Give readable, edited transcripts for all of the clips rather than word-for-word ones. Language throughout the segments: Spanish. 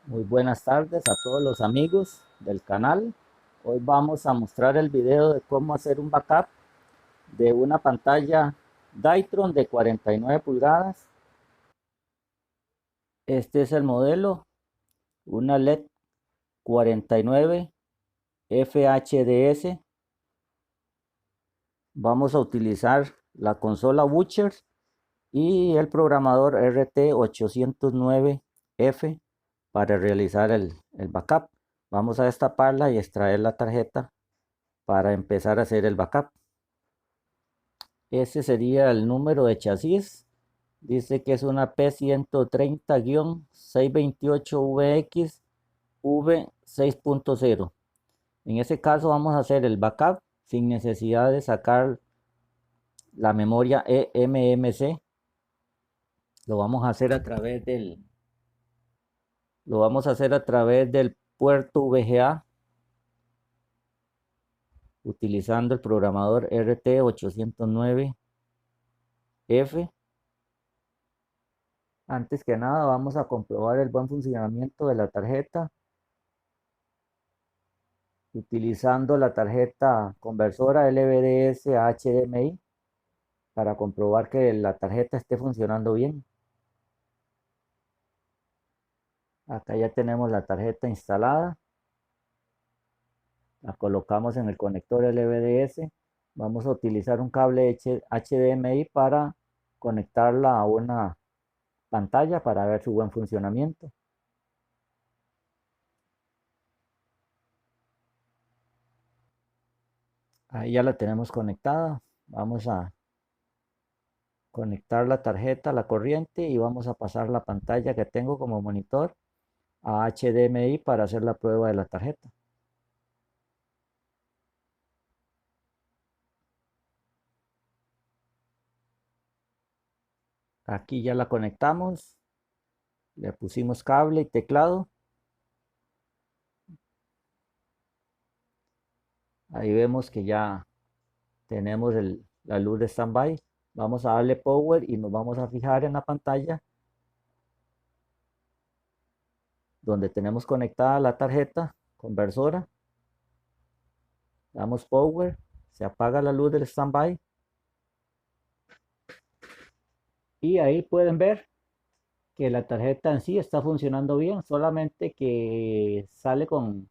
Muy buenas tardes a todos los amigos del canal. Hoy vamos a mostrar el video de cómo hacer un backup de una pantalla Dytron de 49 pulgadas. Este es el modelo, una LED 49 FHDS. Vamos a utilizar la consola Butcher y el programador RT809F para realizar el backup. Vamos a destaparla y extraer la tarjeta para empezar a hacer el backup. Ese sería el número de chasis. Dice que es una P130-628VX V6.0. En ese caso vamos a hacer el backup sin necesidad de sacar la memoria eMMC. Lo vamos a hacer a través del puerto VGA utilizando el programador RT809F. Antes que nada vamos a comprobar el buen funcionamiento de la tarjeta utilizando la tarjeta conversora LVDS a HDMI para comprobar que la tarjeta esté funcionando bien. Acá ya tenemos la tarjeta instalada. La colocamos en el conector LVDS. Vamos a utilizar un cable HDMI para conectarla a una pantalla para ver su buen funcionamiento. Ahí ya la tenemos conectada. Vamos a conectar la tarjeta a la corriente y vamos a pasar la pantalla que tengo como monitor a HDMI para hacer la prueba de la tarjeta. Aquí ya la conectamos, le pusimos cable y teclado. Ahí vemos que ya tenemos la luz de standby. Vamos a darle power y nos vamos a fijar en la pantalla donde tenemos conectada la tarjeta conversora. Damos power, se apaga la luz del standby y ahí pueden ver que la tarjeta en sí está funcionando bien, solamente que sale con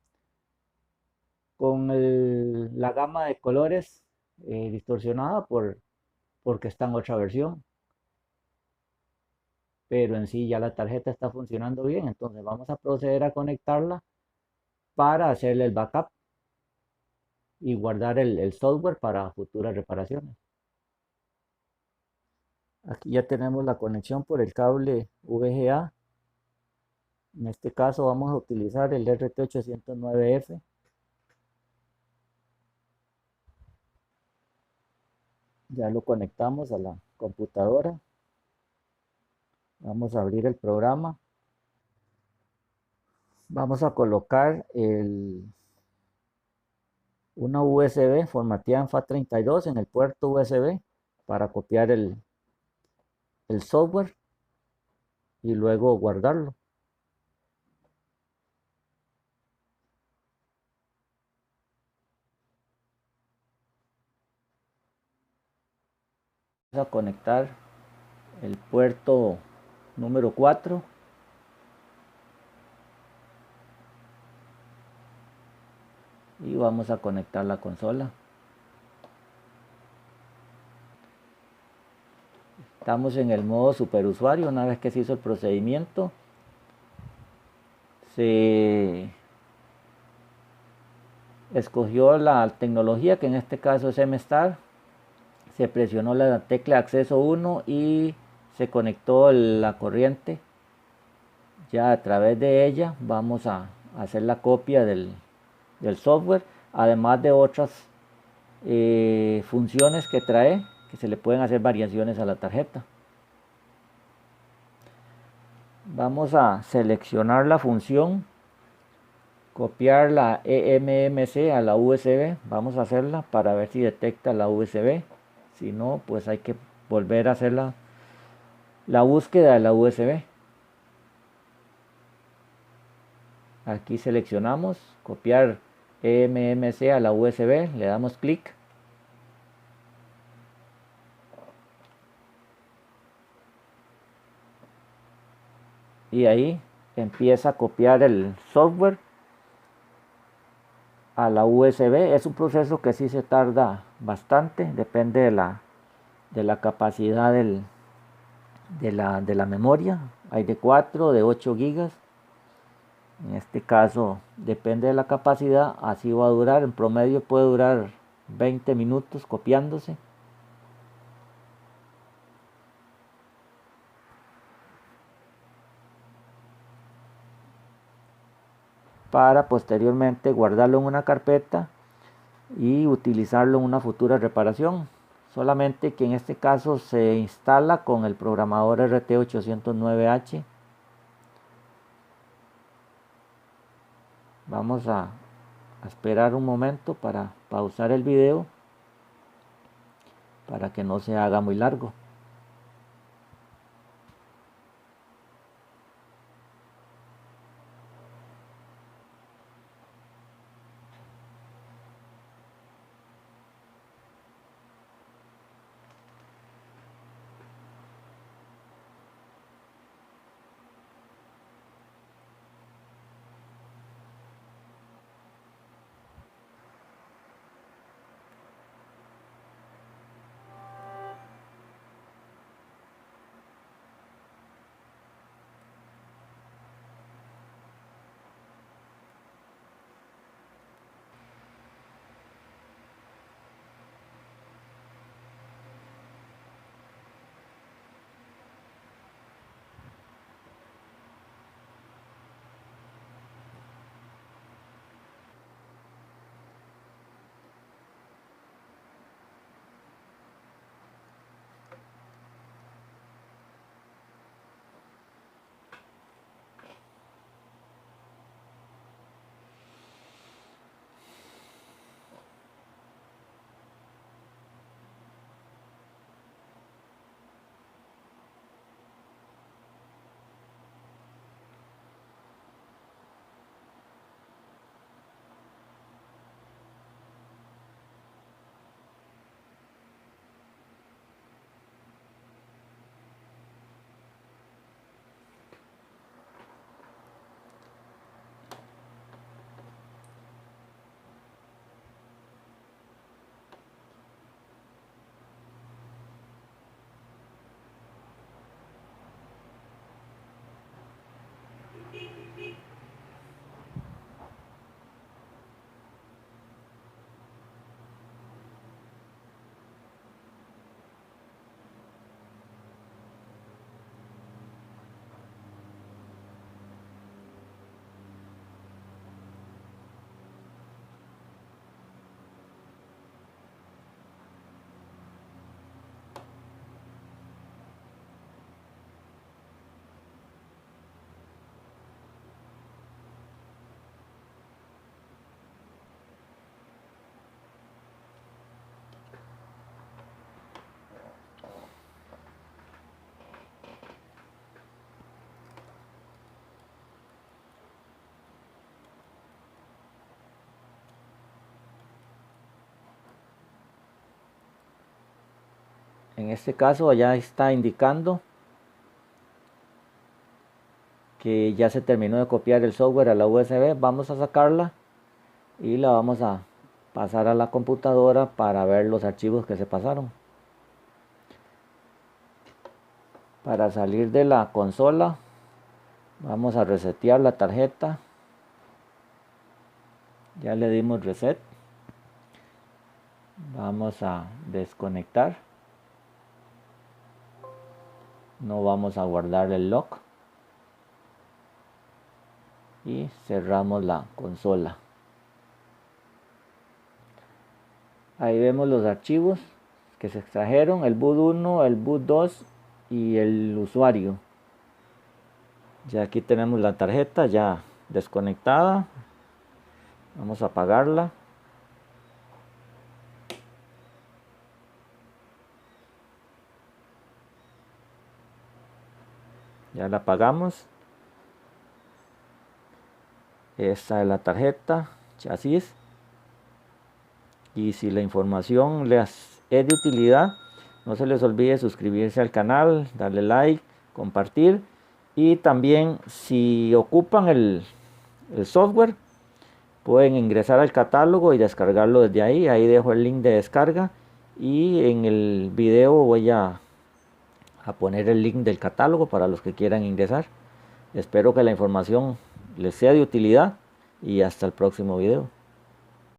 la gama de colores distorsionada porque está en otra versión. Pero en sí ya la tarjeta está funcionando bien, entonces vamos a proceder a conectarla para hacerle el backup y guardar el software para futuras reparaciones. Aquí ya tenemos la conexión por el cable VGA. En este caso vamos a utilizar el RT809F. Ya lo conectamos a la computadora. Vamos a abrir el programa. Vamos a colocar una USB formateada en FAT32 en el puerto USB para copiar el software y luego guardarlo. Vamos a conectar el puerto número 4 y vamos a conectar la consola. Estamos en el modo superusuario. Una vez que se hizo el procedimiento, se escogió la tecnología, que en este caso es MStar. Se presionó la tecla acceso 1 y se conectó la corriente. Ya a través de ella vamos a hacer la copia del software, además de otras funciones que trae, que se le pueden hacer variaciones a la tarjeta. Vamos a seleccionar la función, copiar la eMMC a la USB. Vamos a hacerla para ver si detecta la USB. Si no, pues hay que volver a hacer la búsqueda de la USB. Aquí seleccionamos copiar eMMC a la USB, le damos clic. Y ahí empieza a copiar el software a la USB. Es un proceso que sí se tarda bastante, depende de la capacidad de la memoria. Hay de 4, de 8 gigas. En este caso depende de la capacidad, así va a durar. En promedio puede durar 20 minutos copiándose. Para posteriormente guardarlo en una carpeta y utilizarlo en una futura reparación. Solamente que en este caso se instala con el programador RT809H. Vamos a esperar un momento para pausar el video para que no se haga muy largo. En este caso ya está indicando que ya se terminó de copiar el software a la USB. Vamos a sacarla y la vamos a pasar a la computadora para ver los archivos que se pasaron. Para salir de la consola vamos a resetear la tarjeta. Ya le dimos reset. Vamos a desconectar. No vamos a guardar el lock. Y cerramos la consola. Ahí vemos los archivos que se extrajeron, el boot 1, el boot 2 y el usuario. Ya aquí tenemos la tarjeta ya desconectada. Vamos a apagarla. Ya la apagamos. Esta es la tarjeta chasis. Y si la información les es de utilidad, no se les olvide suscribirse al canal, darle like, compartir. Y también si ocupan el software, pueden ingresar al catálogo y descargarlo desde ahí. Ahí dejo el link de descarga. Y en el video voy a poner el link del catálogo para los que quieran ingresar. Espero que la información les sea de utilidad y hasta el próximo video.